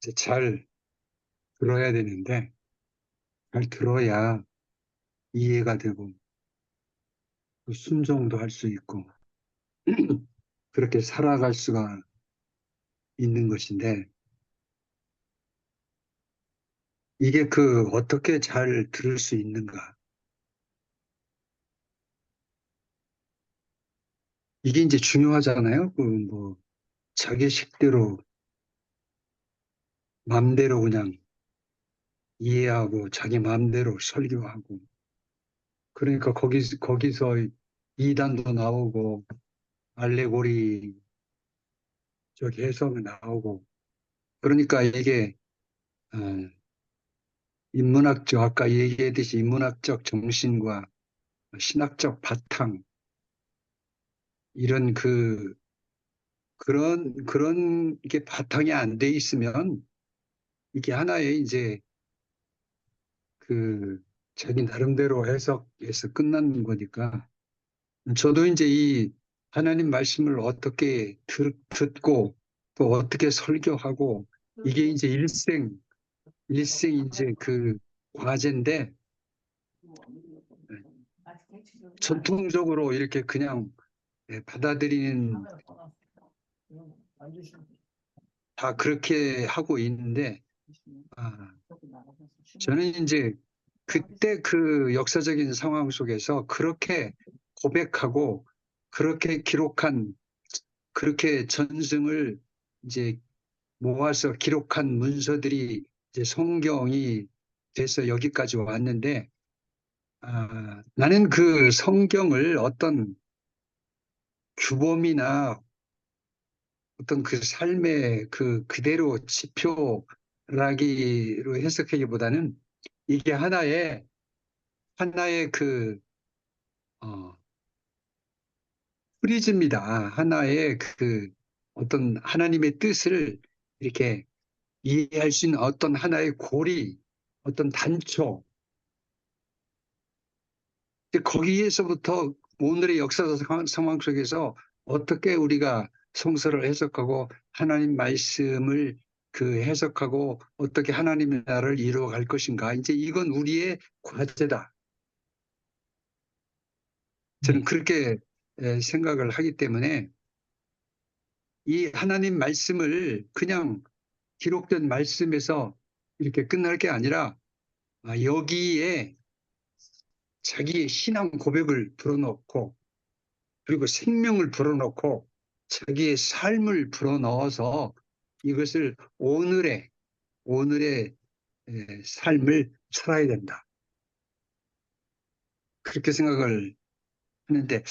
이제 잘 들어야 되는데, 잘 들어야 이해가 되고, 또 순종도 할 수 있고, 그렇게 살아갈 수가 있는 것인데, 이게 어떻게 잘 들을 수 있는가. 이게 이제 중요하잖아요. 자기 식대로, 맘대로 그냥 이해하고, 자기 맘대로 설교하고, 그러니까 거기서 이단도 나오고, 알레고리 해석이 나오고, 그러니까 이게, 어, 아까 얘기했듯이 인문학적 정신과 신학적 바탕, 이런 그런 게 바탕이 안 돼 있으면 이게 하나의 이제 그 자기 나름대로 해석해서 끝나는 거니까 저도 이제 이 하나님 말씀을 어떻게 듣고 또 어떻게 설교하고 이게 이제 일생 이제 과제인데 전통적으로 이렇게 그냥 받아들이는 다 그렇게 하고 있는데 아, 저는 이제 그때 그 역사적인 상황 속에서 그렇게 고백하고 그렇게 기록한 그렇게 전승을 이제 모아서 기록한 문서들이 이제 성경이 돼서 여기까지 왔는데 나는 그 성경을 어떤 규범이나 어떤 그 삶의 그대로 지표라기로 해석하기보다는 이게 하나의 어, 프리즈입니다. 하나의 어떤 하나님의 뜻을 이렇게 이해할 수 있는 어떤 하나의 고리, 어떤 단초. 거기에서부터 오늘의 역사적 상황 속에서 어떻게 우리가 성서를 해석하고 하나님 말씀을 해석하고 어떻게 하나님의 나라를 이루어갈 것인가. 이제 이건 우리의 과제다. 저는 네. 그렇게 생각을 하기 때문에 이 하나님 말씀을 그냥 기록된 말씀에서 이렇게 끝날 게 아니라 여기에 자기의 신앙 고백을 불어넣고 그리고 생명을 불어넣고 자기의 삶을 불어넣어서 이것을 오늘의 삶을 살아야 된다. 그렇게 생각을 하는데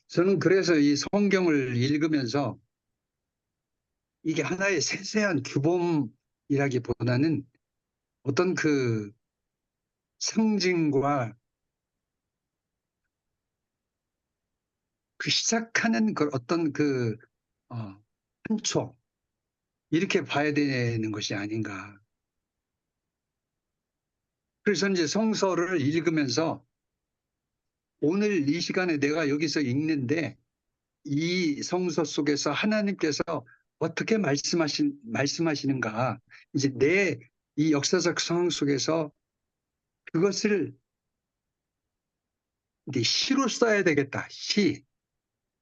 저는 그래서 이 성경을 읽으면서 이게 하나의 세세한 규범이라기보다는 어떤 상징과 시작하는 어떤 어, 한초 이렇게 봐야 되는 것이 아닌가. 그래서 이제 성서를 읽으면서 오늘 이 시간에 내가 여기서 읽는데 이 성서 속에서 하나님께서 어떻게 말씀하시는가. 이제 내 이 역사적 상황 속에서 그것을 이제 시로 써야 되겠다.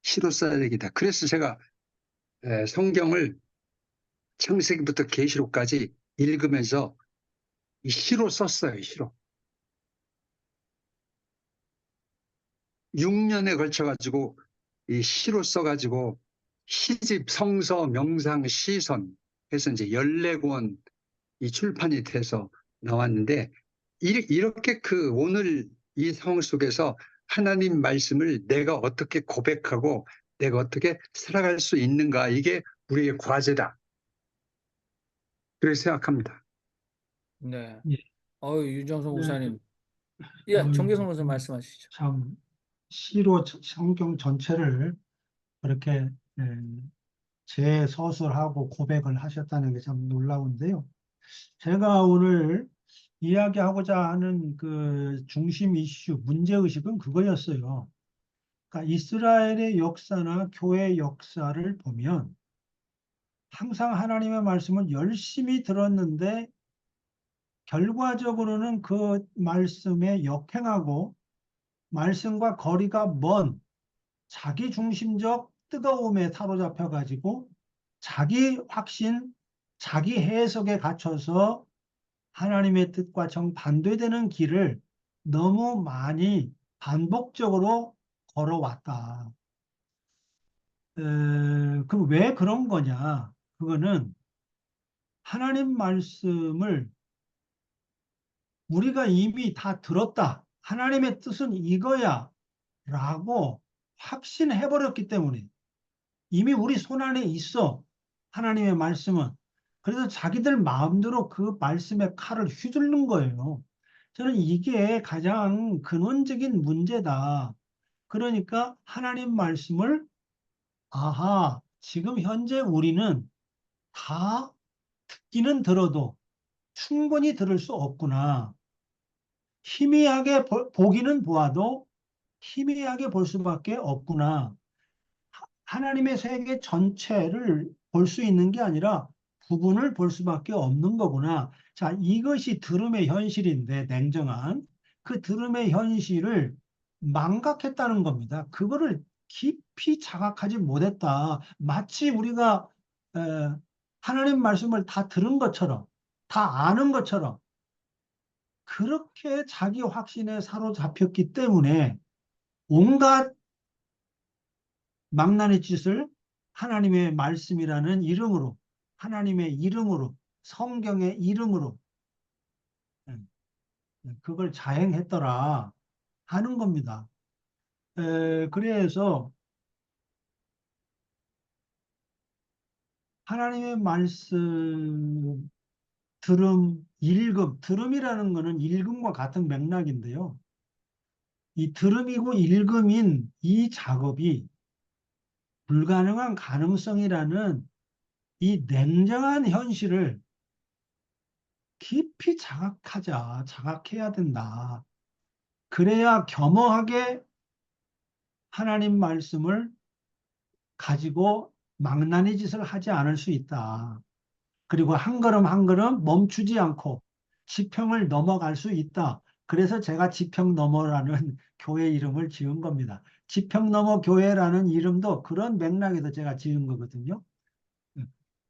시로 써야 되겠다. 그래서 제가 성경을 창세기부터 계시록까지 읽으면서 이 시로 썼어요. 시로. 6년에 걸쳐가지고 이 시로 써가지고 시집, 성서, 명상, 시선 해서 이제 14권 이 출판이 돼서 나왔는데 이렇게 오늘 이 상황 속에서 하나님 말씀을 내가 어떻게 고백하고 내가 어떻게 살아갈 수 있는가 이게 우리의 과제다. 그렇게 생각합니다. 네. 예. 유정성 네. 목사님. 예, 정계성 목사님 말씀하시죠. 참 시로 성경 전체를 그렇게 재서술하고 고백을 하셨다는 게 참 놀라운데요. 제가 오늘 이야기하고자 하는 그 중심 이슈, 문제의식은 그거였어요. 그러니까 이스라엘의 역사나 교회 역사를 보면 항상 하나님의 말씀을 열심히 들었는데 결과적으로는 그 말씀에 역행하고 말씀과 거리가 먼 자기 중심적 뜨거움에 사로잡혀 가지고 자기 확신, 자기 해석에 갇혀서 하나님의 뜻과 정반대되는 길을 너무 많이 반복적으로 걸어왔다. 그럼 왜 그런 거냐? 그거는 하나님 말씀을 우리가 이미 다 들었다. 하나님의 뜻은 이거야. 라고 확신해버렸기 때문에 이미 우리 손 안에 있어. 하나님의 말씀은. 그래서 자기들 마음대로 그 말씀의 칼을 휘두르는 거예요. 저는 이게 가장 근원적인 문제다. 그러니까 하나님 말씀을 아하, 지금 현재 우리는 다 듣기는 들어도 충분히 들을 수 없구나. 희미하게 보기는 보아도 희미하게 볼 수밖에 없구나. 하나님의 세계 전체를 볼 수 있는 게 아니라 부분을 볼 수밖에 없는 거구나. 자, 이것이 들음의 현실인데 냉정한 그 들음의 현실을 망각했다는 겁니다. 그거를 깊이 자각하지 못했다. 마치 우리가 에, 하나님 말씀을 다 들은 것처럼, 다 아는 것처럼 그렇게 자기 확신에 사로잡혔기 때문에 온갖 망나니 짓을 하나님의 말씀이라는 이름으로, 하나님의 이름으로, 성경의 이름으로 그걸 자행했더라 하는 겁니다. 그래서 하나님의 말씀 들음, 읽음, 들음이라는 것은 읽음과 같은 맥락인데요. 이 들음이고 읽음인 이 작업이 불가능한 가능성이라는 이 냉정한 현실을 깊이 자각하자, 자각해야 된다. 그래야 겸허하게 하나님 말씀을 가지고 망나니 짓을 하지 않을 수 있다. 그리고 한 걸음 한 걸음 멈추지 않고 지평을 넘어갈 수 있다. 그래서 제가 지평 너머라는 교회 이름을 지은 겁니다. 지평 너머 교회라는 이름도 그런 맥락에서 제가 지은 거거든요.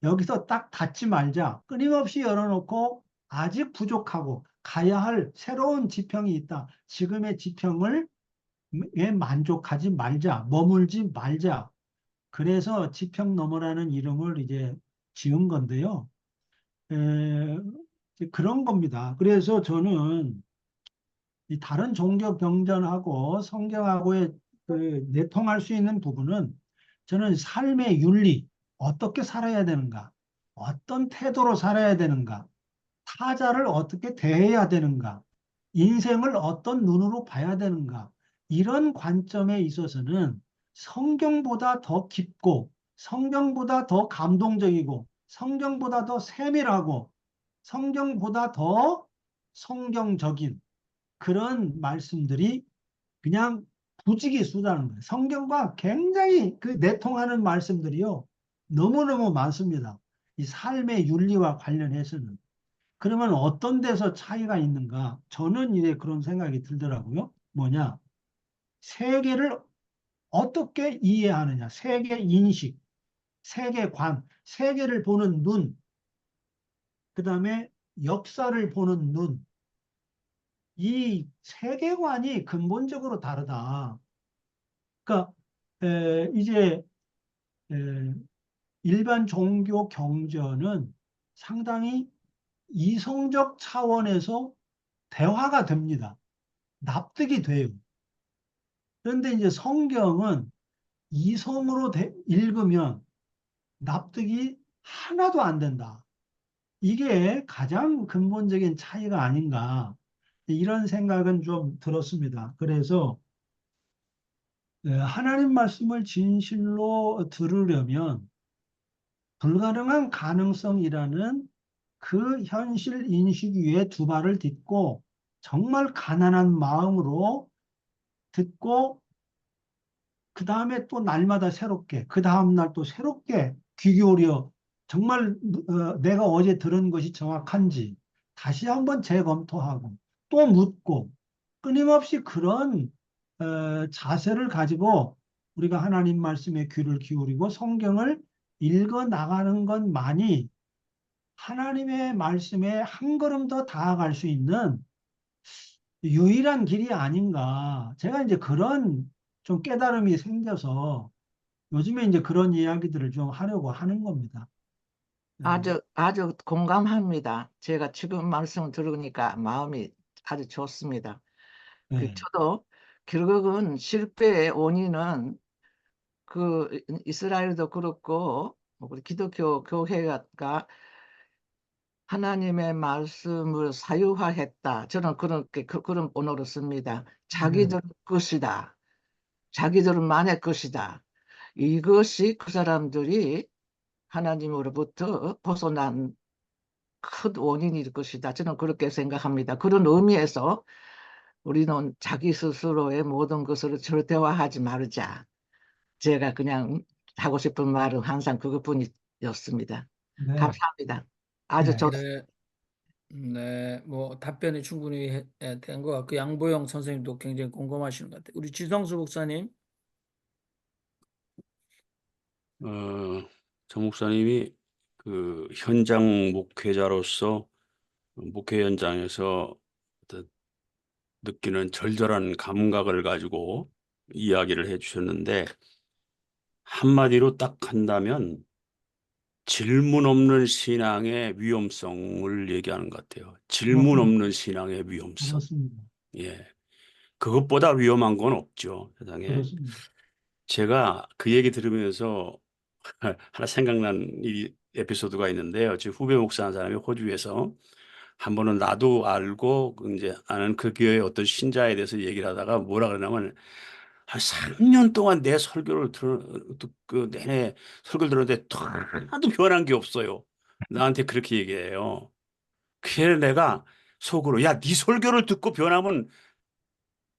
여기서 딱 닫지 말자. 끊임없이 열어놓고 아직 부족하고 가야 할 새로운 지평이 있다. 지금의 지평을 에 만족하지 말자. 머물지 말자. 그래서 지평 너머라는 이름을 이제 지은 건데요. 이제 그런 겁니다. 그래서 저는 이 다른 종교 경전하고 성경하고의 그 내통할 수 있는 부분은 저는 삶의 윤리, 어떻게 살아야 되는가, 어떤 태도로 살아야 되는가, 타자를 어떻게 대해야 되는가, 인생을 어떤 눈으로 봐야 되는가, 이런 관점에 있어서는 성경보다 더 깊고, 성경보다 더 감동적이고, 성경보다 더 세밀하고, 성경보다 더 성경적인 그런 말씀들이 그냥 부지기수다는 거예요. 성경과 굉장히 그 내통하는 말씀들이요. 너무너무 많습니다. 이 삶의 윤리와 관련해서는. 그러면 어떤 데서 차이가 있는가? 저는 이제 그런 생각이 들더라고요. 뭐냐? 세계를 어떻게 이해하느냐? 세계 인식, 세계관, 세계를 보는 눈, 그 다음에 역사를 보는 눈, 이 세계관이 근본적으로 다르다. 그러니까 이제 에, 일반 종교 경전은 상당히 이성적 차원에서 대화가 됩니다. 납득이 돼요. 그런데 이제 성경은 이성으로 읽으면 납득이 하나도 안 된다. 이게 가장 근본적인 차이가 아닌가. 이런 생각은 좀 들었습니다. 그래서 하나님 말씀을 진실로 들으려면 불가능한 가능성이라는 그 현실 인식 위에 두 발을 딛고 정말 가난한 마음으로 듣고 그 다음에 또 날마다 새롭게 그 다음 날 또 새롭게 귀 기울여 정말 내가 어제 들은 것이 정확한지 다시 한번 재검토하고 또 묻고 끊임없이 그런 자세를 가지고 우리가 하나님 말씀에 귀를 기울이고 성경을 읽어 나가는 것만이 하나님의 말씀에 한 걸음 더 다가갈 수 있는 유일한 길이 아닌가. 제가 이제 그런 좀 깨달음이 생겨서 요즘에 이제 그런 이야기들을 좀 하려고 하는 겁니다. 아주 공감합니다. 제가 지금 말씀을 들으니까 마음이 아주 좋습니다. 네. 저도 결국은 실패의 원인은 그 이스라엘도 그렇고 우리 기독교 교회가 하나님의 말씀을 사유화했다. 저는 그런 언어를 씁니다. 자기들 것이다. 자기들만의 것이다. 이것이 그 사람들이 하나님으로부터 벗어난 큰 원인일 것이다. 저는 그렇게 생각합니다. 그런 의미에서 우리는 자기 스스로의 모든 것을 절대화하지 말자. 제가 그냥 하고 싶은 말은 항상 그것뿐이었습니다. 네. 감사합니다. 아주 네. 좋습니다. 네, 뭐 답변이 충분히 된 것 같고 양보영 선생님도 굉장히 공감하시는 것 같아요. 우리 지성수 목사님. 정 목사님이 그 현장 목회자로서 목회 현장에서 어떤 느끼는 절절한 감각을 가지고 이야기를 해주셨는데 한마디로 딱 한다면 질문 없는 신앙의 위험성을 얘기하는 것 같아요. 질문 없는 신앙의 위험성. 그렇습니다. 예. 그것보다 위험한 건 없죠, 세상에. 그렇습니다. 제가 그 얘기 들으면서 하나 생각난 이 에피소드가 있는데요. 제 후배 목사한 사람이 호주에서 한 번은 나도 알고 이제 아는 그 교회의 어떤 신자에 대해서 얘기를 하다가 뭐라 그러냐면 한 3년 동안 내 설교를 그 내내 설교를 들었는데 하나도 변한 게 없어요. 나한테 그렇게 얘기해요. 그래 내가 속으로 야, 네 설교를 듣고 변하면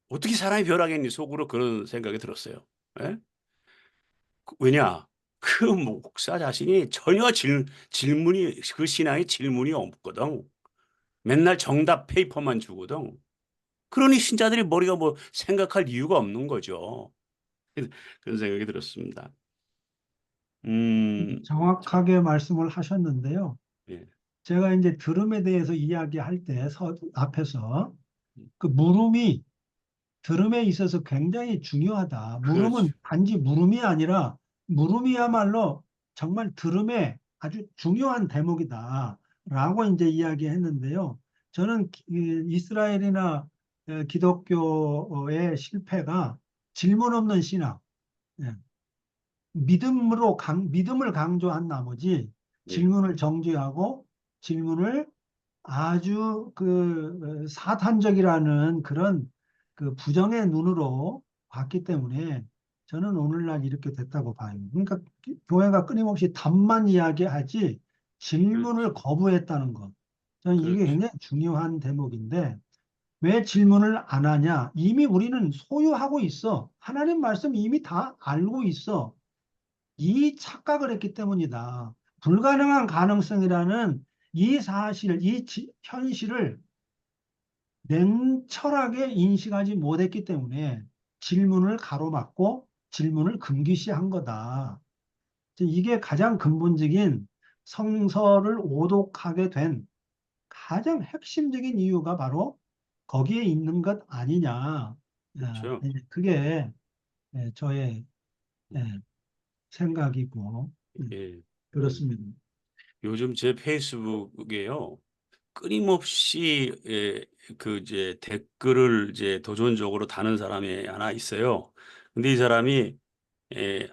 어떻게 사람이 변하겠니? 속으로 그런 생각이 들었어요. 예? 왜냐? 그 목사 자신이 전혀 질문이 그 신앙에 질문이 없거든. 맨날 정답 페이퍼만 주거든. 그러니 신자들이 머리가 뭐 생각할 이유가 없는 거죠. 그런 생각이 들었습니다. 참, 정확하게 말씀을 하셨는데요. 예, 제가 이제 들음에 대해서 이야기할 때 앞에서 그 물음이 들음에 있어서 굉장히 중요하다. 물음은 그렇죠. 단지 물음이 아니라 물음이야말로 정말 들음의 아주 중요한 대목이다. 라고 이제 이야기했는데요. 저는 이스라엘이나 기독교의 실패가 질문 없는 신앙, 예, 믿음을 강조한 나머지 예, 질문을 정죄하고 질문을 아주 그 사탄적이라는 그런 그 부정의 눈으로 봤기 때문에 저는 오늘날 이렇게 됐다고 봐요. 그러니까 교회가 끊임없이 답만 이야기하지 질문을 그렇죠. 거부했다는 것. 저는 이게 그렇죠. 굉장히 중요한 대목인데 왜 질문을 안 하냐? 이미 우리는 소유하고 있어. 하나님 말씀 이미 다 알고 있어. 이 착각을 했기 때문이다. 불가능한 가능성이라는 이 사실, 현실을 냉철하게 인식하지 못했기 때문에 질문을 가로막고 질문을 금기시한 거다. 이게 가장 근본적인 성서를 오독하게 된 가장 핵심적인 이유가 바로 거기에 있는 것 아니냐. 그렇죠. 그게 저의 생각이고 예. 그렇습니다. 요즘 제 페이스북에요. 끊임없이 그 이제 댓글을 이제 도전적으로 다는 사람이 하나 있어요. 근데 이 사람이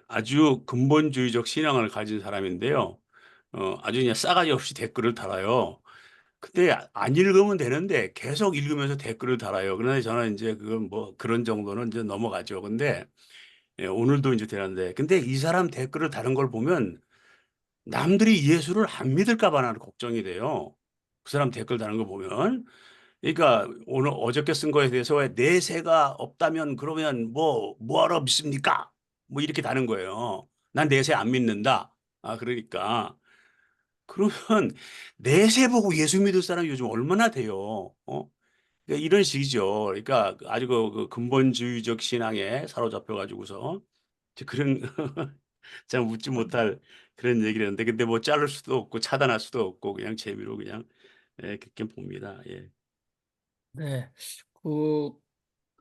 아주 근본주의적 신앙을 가진 사람인데요. 아주 그냥 싸가지 없이 댓글을 달아요. 근데 안 읽으면 되는데 계속 읽으면서 댓글을 달아요. 그러나 저는 이제 그건 뭐 그런 정도는 이제 넘어가죠. 근데 오늘도 이제 되는데 근데 이 사람 댓글을 다는 걸 보면 남들이 예수를 안 믿을까 봐 나는 걱정이 돼요. 그 사람 댓글 다는 거 보면. 그러니까 오늘 어저께 쓴 거에 대해서 왜 내세가 없다면 그러면 뭐하러 믿습니까? 뭐 이렇게 다는 거예요. 난 내세 안 믿는다. 그러니까 그러면 내세 보고 예수 믿을 사람이 요즘 얼마나 돼요? 그러니까 이런 식이죠. 그러니까 아주 그 근본주의적 신앙에 사로잡혀 가지고서 그런 참 웃지 못할 그런 얘기를 했는데, 근데 뭐 자를 수도 없고 차단할 수도 없고 그냥 재미로 그냥 그렇게 봅니다. 예. 네. 그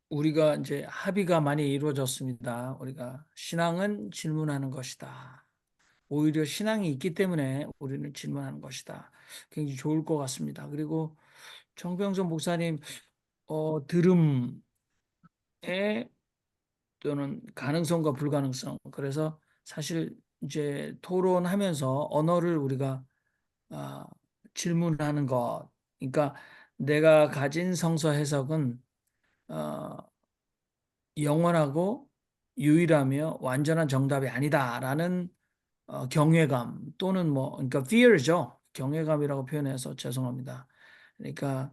우리가 이제 합의가 많이 이루어졌습니다. 우리가 신앙은 질문하는 것이다. 오히려 신앙이 있기 때문에 우리는 질문하는 것이다. 굉장히 좋을 것 같습니다. 그리고 정병선 목사님, 들음의 또는 가능성과 불가능성. 그래서 사실 이제 토론하면서 언어를 우리가 아, 질문하는 것. 그러니까 내가 가진 성서 해석은 어, 영원하고 유일하며 완전한 정답이 아니다라는 경외감 또는 뭐 그러니까 fear죠. 경외감이라고 표현해서 죄송합니다. 그러니까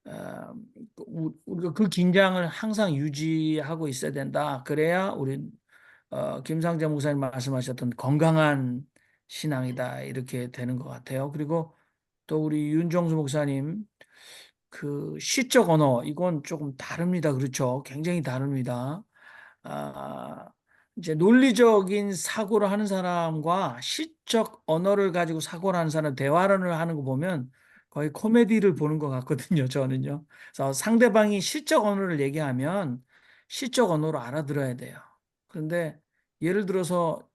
어, 우리가 그 긴장을 항상 유지하고 있어야 된다. 그래야 우리 김상재 목사님 말씀하셨던 건강한 신앙이다 이렇게 되는 것 같아요. 그리고 또 우리 윤정수 목사님 그 시적 언어 이건 조금 다릅니다. 그렇죠? 굉장히 다릅니다. 아, 이제 논리적인 사고를 하는 사람과 시적 언어를 가지고 사고를 하는 사람 대화를 하는 거 보면 거의 코미디를 보는 것 같거든요. 저는요. 그래서 상대방이 시적 언어를 얘기하면 시적 언어로 알아들어야 돼요. 그런데 예를 들어서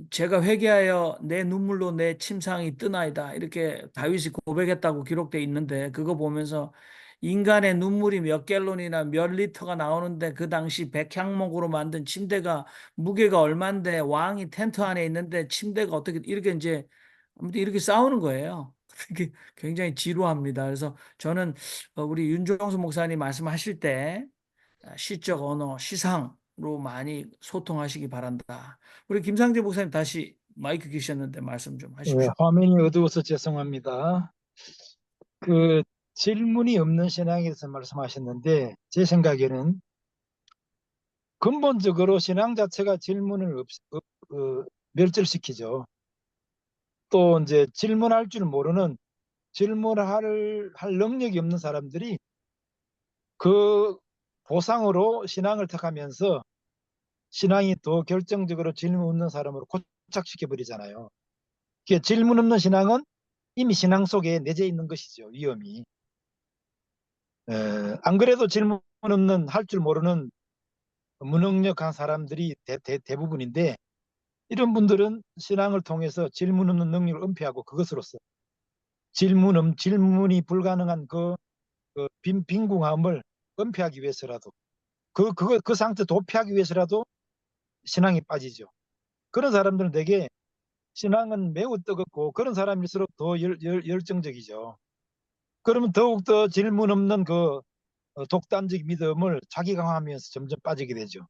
제가 회개하여 내 눈물로 내 침상이 뜨나이다. 이렇게 다윗이 고백했다고 기록돼 있는데 그거 보면서 인간의 눈물이 몇 갤론이나 몇 리터가 나오는데 그 당시 백향목으로 만든 침대가 무게가 얼만데 왕이 텐트 안에 있는데 침대가 어떻게 이렇게 이제 아무튼 이렇게 싸우는 거예요. 그게 굉장히 지루합니다. 그래서 저는 우리 윤종수 목사님 말씀하실 때 시적 언어, 시상으로 많이 소통하시기 바란다. 우리 김상재 목사님 다시 마이크 키셨는데 말씀 좀 하십시오. 화면이 어두워서 죄송합니다. 그 질문이 없는 신앙에 대해서 말씀하셨는데 제 생각에는 근본적으로 신앙 자체가 질문을 멸절시키죠. 또 이제 질문할 줄 모르는 질문할 능력이 없는 사람들이 그 보상으로 신앙을 택하면서 신앙이 더 결정적으로 질문 없는 사람으로 고착시켜 버리잖아요. 질문 없는 신앙은 이미 신앙 속에 내재 있는 것이죠. 위험이. 안 그래도 질문 없는 할 줄 모르는 무능력한 사람들이 대부분인데 이런 분들은 신앙을 통해서 질문 없는 능력을 은폐하고 그것으로서 질문이 불가능한 빈궁함을 은폐하기 위해서라도 그 상태 도피하기 위해서라도 신앙에 빠지죠. 그런 사람들은 되게 신앙은 매우 뜨겁고 그런 사람일수록 더 열정적이죠. 그러면 더욱더 질문 없는 독단적 믿음을 자기강화하면서 점점 빠지게 되죠.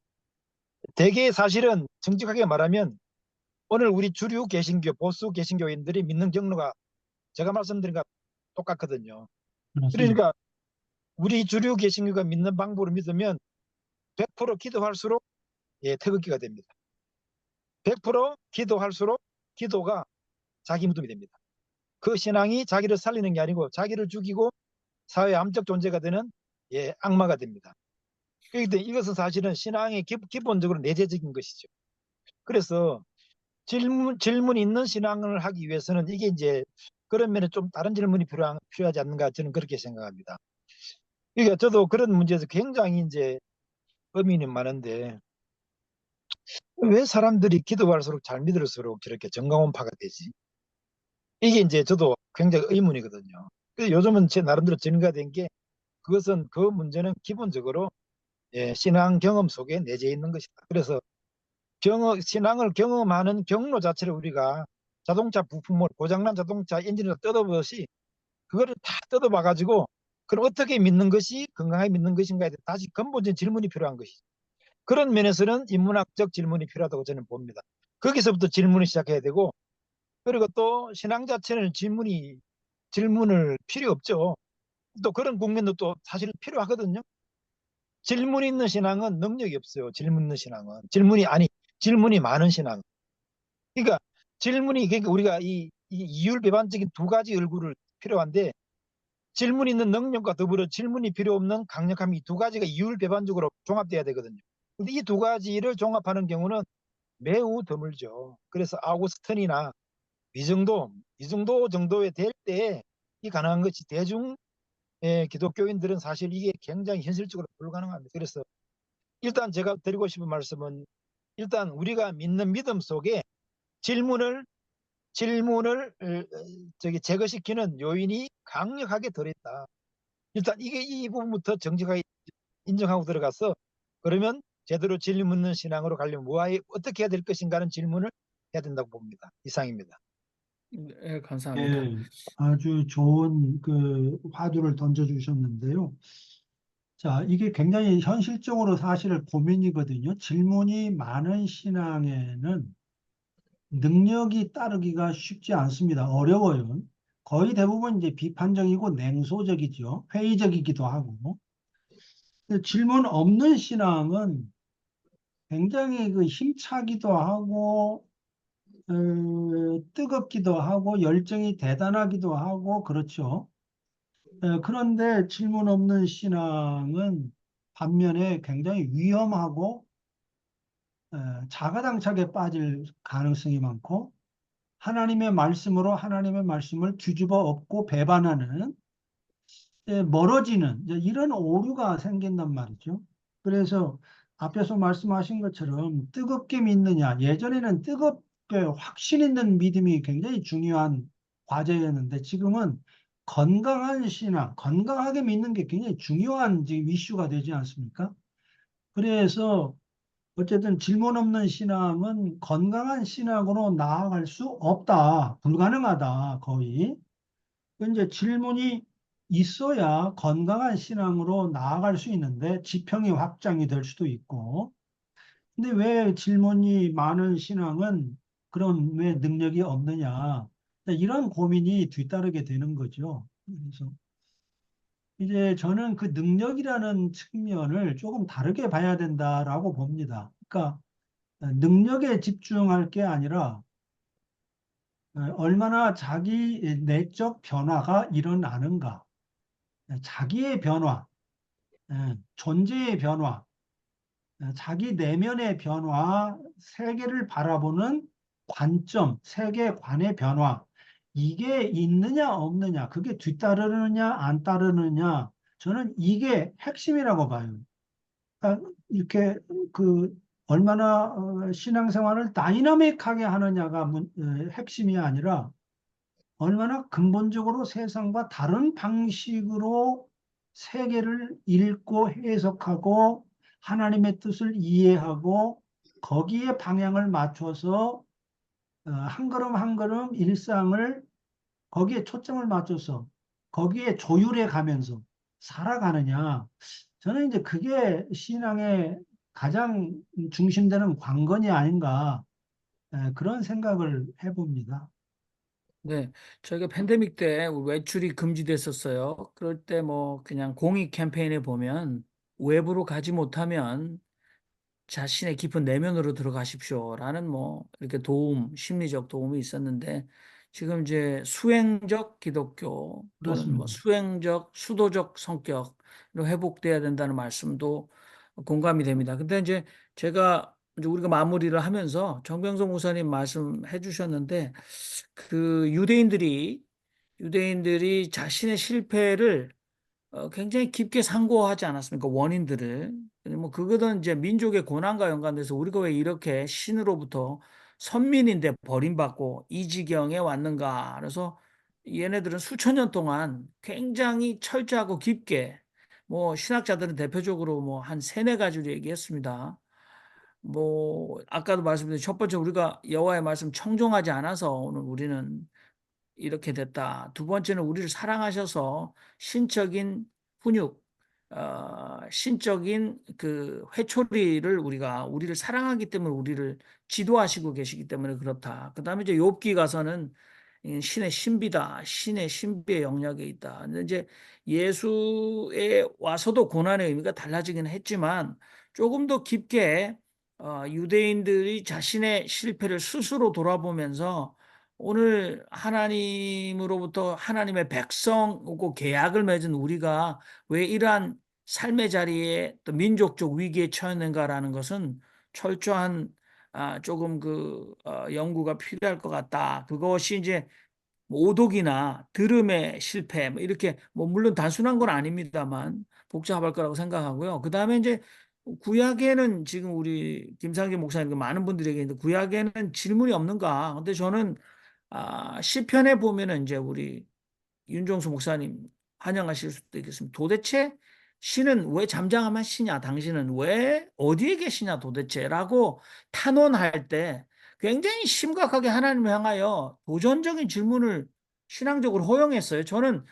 대개 사실은 정직하게 말하면 오늘 우리 주류 개신교, 보수 개신교인들이 믿는 경로가 제가 말씀드린 것 똑같거든요. 그러니까 우리 주류 개신교가 믿는 방법을 믿으면 100% 기도할수록 태극기가 됩니다. 100% 기도할수록 기도가 자기 무덤이 됩니다. 그 신앙이 자기를 살리는 게 아니고 자기를 죽이고 사회의 암적 존재가 되는 악마가 됩니다. 그렇기 때문에 이것은 사실은 신앙의 기본적으로 내재적인 것이죠. 그래서 질문이 있는 신앙을 하기 위해서는 이게 이제 그런 면에 좀 다른 질문이 필요하지 않는가 저는 그렇게 생각합니다. 그러니까 저도 그런 문제에서 굉장히 이제 의문이 많은데 왜 사람들이 기도할수록 잘 믿을수록 저렇게 정강원파가 되지? 이게 이제 저도 굉장히 의문이거든요. 그래서 요즘은 제 나름대로 정리가 된 게 그것은 그 문제는 기본적으로 신앙 경험 속에 내재 있는 것이다. 그래서 신앙을 경험하는 경로 자체를 우리가 자동차 부품을 고장난 자동차 엔진을 뜯어보듯이 그거를 다 뜯어봐 가지고 그럼 어떻게 믿는 것이 건강하게 믿는 것인가에 대해 다시 근본적인 질문이 필요한 것이죠. 그런 면에서는 인문학적 질문이 필요하다고 저는 봅니다. 거기서부터 질문을 시작해야 되고 그리고 또 신앙 자체는 질문을 필요 없죠. 또 그런 국면도 또 사실 필요하거든요. 질문이 있는 신앙은 능력이 없어요. 질문 있는 신앙은 질문이 많은 신앙. 그러니까 그러니까 우리가 이 이 이율배반적인 두 가지 얼굴을 필요한데 질문 있는 능력과 더불어 질문이 필요 없는 강력함, 이 두 가지가 이율배반적으로 종합돼야 되거든요. 근데 이 두 가지를 종합하는 경우는 매우 드물죠. 그래서 아우구스틴이나 이 정도에 될 때 이 가능한 것이 대중 기독교인들은 사실 이게 굉장히 현실적으로 불가능합니다. 그래서 일단 제가 드리고 싶은 말씀은 일단 우리가 믿는 믿음 속에 질문을 제거시키는 요인이 강력하게 들어있다. 일단 이 부분부터 정직하게 인정하고 들어가서 그러면 제대로 질문 묻는 신앙으로 가려면 어떻게 해야 될 것인가는 질문을 해야 된다고 봅니다. 이상입니다. 네, 감사합니다. 예, 아주 좋은 그 화두를 던져주셨는데요. 자, 이게 굉장히 현실적으로 사실 고민이거든요. 질문이 많은 신앙에는 능력이 따르기가 쉽지 않습니다. 어려워요. 거의 대부분 이제 비판적이고 냉소적이죠. 회의적이기도 하고. 근데 질문 없는 신앙은 굉장히 그 힘차기도 하고, 뜨겁기도 하고, 열정이 대단하기도 하고, 그렇죠. 그런데 질문 없는 신앙은 반면에 굉장히 위험하고, 자가당착에 빠질 가능성이 많고, 하나님의 말씀으로 하나님의 말씀을 뒤집어 엎고 배반하는 멀어지는 이제 이런 오류가 생긴단 말이죠. 그래서 앞에서 말씀하신 것처럼 뜨겁게 믿느냐, 예전에는 뜨겁게 확신 있는 믿음이 굉장히 중요한 과제였는데 지금은 건강한 신앙, 건강하게 믿는 게 굉장히 중요한 지금 이슈가 되지 않습니까? 그래서 어쨌든 질문 없는 신앙은 건강한 신앙으로 나아갈 수 없다. 불가능하다. 거의. 이제 질문이 있어야 건강한 신앙으로 나아갈 수 있는데 지평이 확장이 될 수도 있고. 근데 왜 질문이 많은 신앙은 그런 왜 능력이 없느냐. 이런 고민이 뒤따르게 되는 거죠. 그래서 이제 저는 그 능력이라는 측면을 조금 다르게 봐야 된다라고 봅니다. 그러니까 능력에 집중할 게 아니라 얼마나 자기 내적 변화가 일어나는가, 자기의 변화, 존재의 변화, 자기 내면의 변화, 세계를 바라보는 관점, 세계관의 변화, 이게 있느냐 없느냐, 그게 뒤따르느냐 안 따르느냐, 저는 이게 핵심이라고 봐요. 그러니까 이렇게 그 얼마나 신앙생활을 다이나믹하게 하느냐가 핵심이 아니라 얼마나 근본적으로 세상과 다른 방식으로 세계를 읽고 해석하고 하나님의 뜻을 이해하고 거기에 방향을 맞춰서 한 걸음 한 걸음 일상을 거기에 초점을 맞춰서 거기에 조율해 가면서 살아가느냐. 저는 이제 그게 신앙의 가장 중심되는 관건이 아닌가 그런 생각을 해봅니다. 네, 저희가 팬데믹 때 외출이 금지됐었어요. 그럴 때 뭐 그냥 공익 캠페인에 보면 외부로 가지 못하면 자신의 깊은 내면으로 들어가십시오라는 뭐 이렇게 심리적 도움이 있었는데 지금 이제 수행적 기독교 또는 뭐 그렇습니다. 수도적 성격으로 회복돼야 된다는 말씀도 공감이 됩니다. 근데 이제 제가 이제 우리가 마무리를 하면서 정병석 목사님 말씀해 주셨는데 그 유대인들이 자신의 실패를 굉장히 깊게 상고하지 않았습니까? 원인들을. 뭐 그거는 이제 민족의 고난과 연관돼서 우리가 왜 이렇게 신으로부터 선민인데 버림받고 이 지경에 왔는가. 그래서 얘네들은 수천 년 동안 굉장히 철저하고 깊게 뭐 신학자들은 대표적으로 뭐 한 세네 가지로 얘기했습니다. 뭐 아까도 말씀드린 첫 번째 우리가 여호와의 말씀 청종하지 않아서 오늘 우리는 이렇게 됐다. 두 번째는 우리를 사랑하셔서 신적인 훈육, 신적인 그 회초리를 우리를 사랑하기 때문에 우리를 지도하시고 계시기 때문에 그렇다. 그 다음에 이제 욥기 가서는 신의 신비다. 신의 신비의 영역에 있다. 근데 이제 예수에 와서도 고난의 의미가 달라지긴 했지만 조금 더 깊게 유대인들이 자신의 실패를 스스로 돌아보면서 오늘 하나님으로부터 하나님의 백성하고 계약을 맺은 우리가 왜 이러한 삶의 자리에 또 민족적 위기에 처했는가라는 것은 철저한 조금 연구가 필요할 것 같다. 그것이 이제 오독이나 들음의 실패 뭐 이렇게 물론 단순한 건 아닙니다만 복잡할 거라고 생각하고요. 그다음에 이제 구약에는 지금 우리 김상기 목사님 많은 분들에게 있는데 구약에는 질문이 없는가? 근데 저는 시편에 보면은 이제 우리 윤종수 목사님 환영하실 수도 있겠습니다. 도대체 신은 왜 잠잠한 신이야? 당신은 왜 어디에 계시냐 도대체?라고 탄원할 때 굉장히 심각하게 하나님을 향하여 도전적인 질문을 신앙적으로 허용했어요. 저는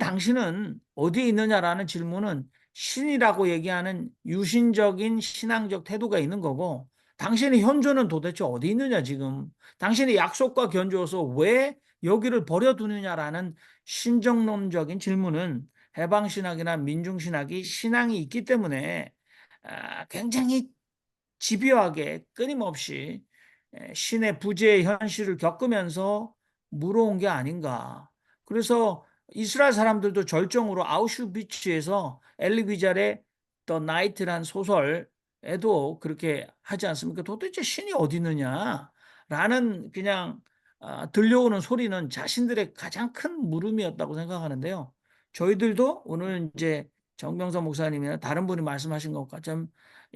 당신은 어디에 있느냐라는 질문은 신이라고 얘기하는 유신적인 신앙적 태도가 있는 거고 당신의 현존은 도대체 어디 있느냐 지금. 당신의 약속과 견주어서 왜 여기를 버려두느냐라는 신정론적인 질문은 해방신학이나 민중신학이 신앙이 있기 때문에 굉장히 집요하게 끊임없이 신의 부재의 현실을 겪으면서 물어온 게 아닌가. 그래서 이스라엘 사람들도 절정으로 아우슈비츠에서 엘리 위잘의 The Night란 소설에도 그렇게 하지 않습니까? 도대체 신이 어디 있느냐? 라는 그냥 들려오는 소리는 자신들의 가장 큰 물음이었다고 생각하는데요. 저희들도 오늘 이제 정병선 목사님이나 다른 분이 말씀하신 것처럼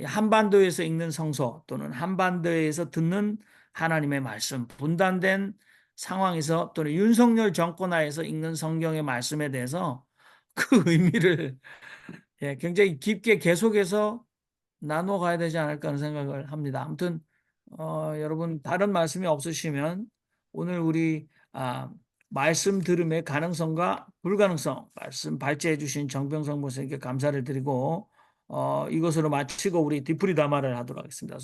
한반도에서 읽는 성서 또는 한반도에서 듣는 하나님의 말씀, 분단된 상황에서 또는 윤석열 정권 하에서 읽는 성경의 말씀에 대해서 그 의미를 굉장히 깊게 계속해서 나눠 가야 되지 않을까 하는 생각을 합니다. 아무튼 여러분 다른 말씀이 없으시면 오늘 우리 말씀 들음의 가능성과 불가능성 말씀 발제해 주신 정병성 목사님께 감사를 드리고 이것으로 마치고 우리 디프리 담화를 하도록 하겠습니다.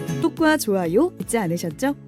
구독과 좋아요 잊지 않으셨죠?